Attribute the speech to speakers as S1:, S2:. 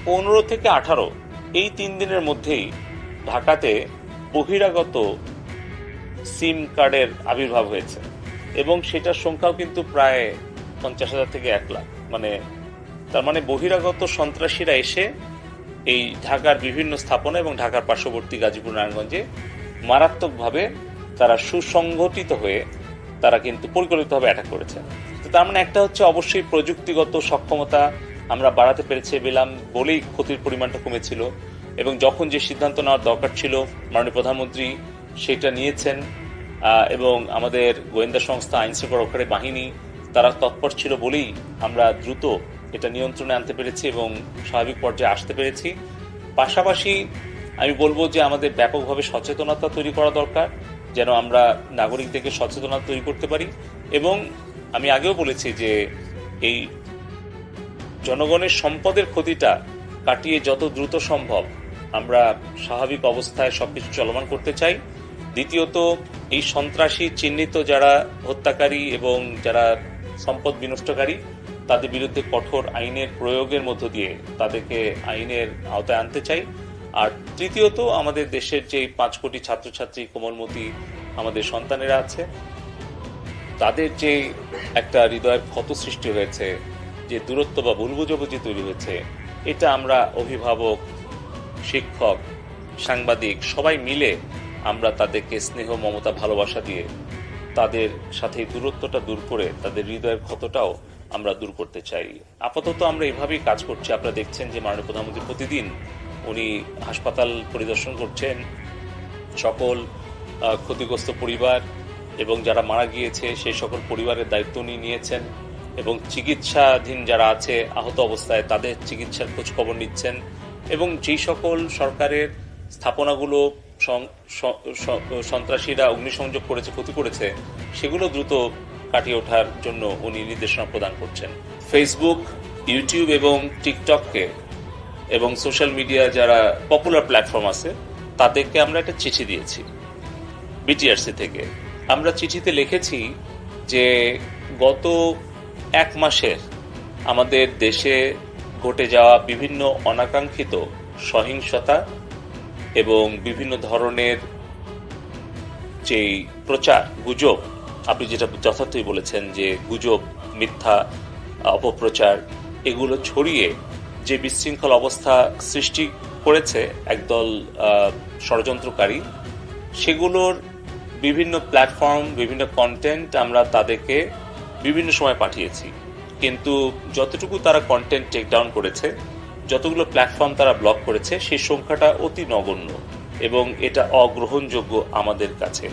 S1: 15 থেকে 18 এই 3 দিনের মধ্যেই ঢাকাতে বহিরাগত সিম কার্ডের আবির্ভাব হয়েছে এবং সেটার সংখ্যাও কিন্তু প্রায় 50,000 থেকে 1 লাখ। তার মানে বহিরাগত সন্ত্রাসীরা এসে এই ঢাকার বিভিন্ন স্থাপনা এবং ঢাকার পার্শ্ববর্তী গাজীপুর নারায়ণগঞ্জে মারাত্মকভাবে তারা সুসংগঠিত হয়ে তারা কিন্তু পরিকল্পিতভাবে অ্যাটাক করেছে। তো তার মানে একটা হচ্ছে অবশ্যই প্রযুক্তিগত সক্ষমতা আমরা বাড়াতে পেরেছে বলেই ক্ষতির পরিমাণটা কমেছিল এবং যখন যে সিদ্ধান্ত নেওয়ার দরকার ছিল মাননীয় প্রধানমন্ত্রী সেটা নিয়েছেন এবং আমাদের গোয়েন্দা সংস্থা আইনশৃঙ্খলা রক্ষাকারী বাহিনী তারা তৎপর ছিল বলেই আমরা দ্রুত এটা নিয়ন্ত্রণে আনতে পেরেছি এবং স্বাভাবিক পর্যায়ে আসতে পেরেছি। পাশাপাশি আমি বলবো যে আমাদের ব্যাপকভাবে সচেতনতা তৈরি করা দরকার, যেন আমরা নাগরিকদেরকে সচেতনতা তৈরি করতে পারি। এবং আমি আগেও বলেছি যে এই জনগণের সম্পদের ক্ষতিটা কাটিয়ে যত দ্রুত সম্ভব আমরা স্বাভাবিক অবস্থায় সবকিছু চলমান করতে চাই। দ্বিতীয়ত, এই সন্ত্রাসী চিহ্নিত যারা হত্যাকারী এবং যারা সম্পদ বিনষ্টকারী তাদের বিরুদ্ধে কঠোর আইনের প্রয়োগের মধ্য দিয়ে তাদেরকে আইনের আওতায় আনতে চাই। আর তৃতীয়ত, আমাদের দেশের যে 5 কোটি ছাত্রছাত্রী কোমলমতি আমাদের সন্তানেরা আছে তাদের যে একটা হৃদয়ের ক্ষত সৃষ্টি হয়েছে, যে দূরত্ব বা ভুল বুঝাবুঝি তৈরি হয়েছে, এটা আমরা অভিভাবক, শিক্ষক, সাংবাদিক সবাই মিলে আমরা তাদেরকে স্নেহ, মমতা, ভালোবাসা দিয়ে তাদের সাথে দূরত্বটা দূর করে তাদের হৃদয়ের ক্ষতটাও আমরা দূর করতে চাই। আপাতত আমরা এভাবেই কাজ করছি। আপনারা দেখছেন যে মাননীয় প্রধানমন্ত্রী প্রতিদিন উনি হাসপাতাল পরিদর্শন করছেন, সকল ক্ষতিগ্রস্ত পরিবার এবং যারা মারা গিয়েছে সেই সকল পরিবারের দায়িত্ব উনি নিয়েছেন এবং চিকিৎসাধীন যারা আছে আহত অবস্থায় তাদের চিকিৎসার খোঁজ খবর নিচ্ছেন এবং যেই সকল সরকারের স্থাপনাগুলো সন্ত্রাসীরা অগ্নিসংযোগ করেছে, ক্ষতি করেছে, সেগুলো দ্রুত কাটিয়ে ওঠার জন্য উনি নির্দেশনা প্রদান করছেন। ফেসবুক, ইউটিউব এবং টিকটককে এবং সোশ্যাল মিডিয়া যারা পপুলার প্ল্যাটফর্ম আছে তাদেরকে আমরা একটা চিঠি দিয়েছি বিটিআরসি থেকে। আমরা চিঠিতে লিখেছি যে গত 1 মাসের আমাদের দেশে ঘটে যাওয়া বিভিন্ন অনাকাঙ্ক্ষিত সহিংসতা এবং বিভিন্ন ধরনের যেই প্রচার, গুজব, আপনি যেটা যথার্থই বলেছেন যে গুজব, মিথ্যা অপপ্রচার, এগুলো ছড়িয়ে যে বিশৃঙ্খল অবস্থা সৃষ্টি করেছে একদল ষড়যন্ত্রকারী, সেগুলোর বিভিন্ন প্ল্যাটফর্ম, বিভিন্ন কন্টেন্ট আমরা তাদেরকে বিভিন্ন সময় পাঠিয়েছি। কিন্তু যতটুকু তারা কন্টেন্ট টেক ডাউন করেছে, যতগুলো প্ল্যাটফর্ম তারা ব্লক করেছে, সেই সংখ্যাটা অতি নগণ্য এবং এটা অগ্রহণযোগ্য আমাদের কাছে।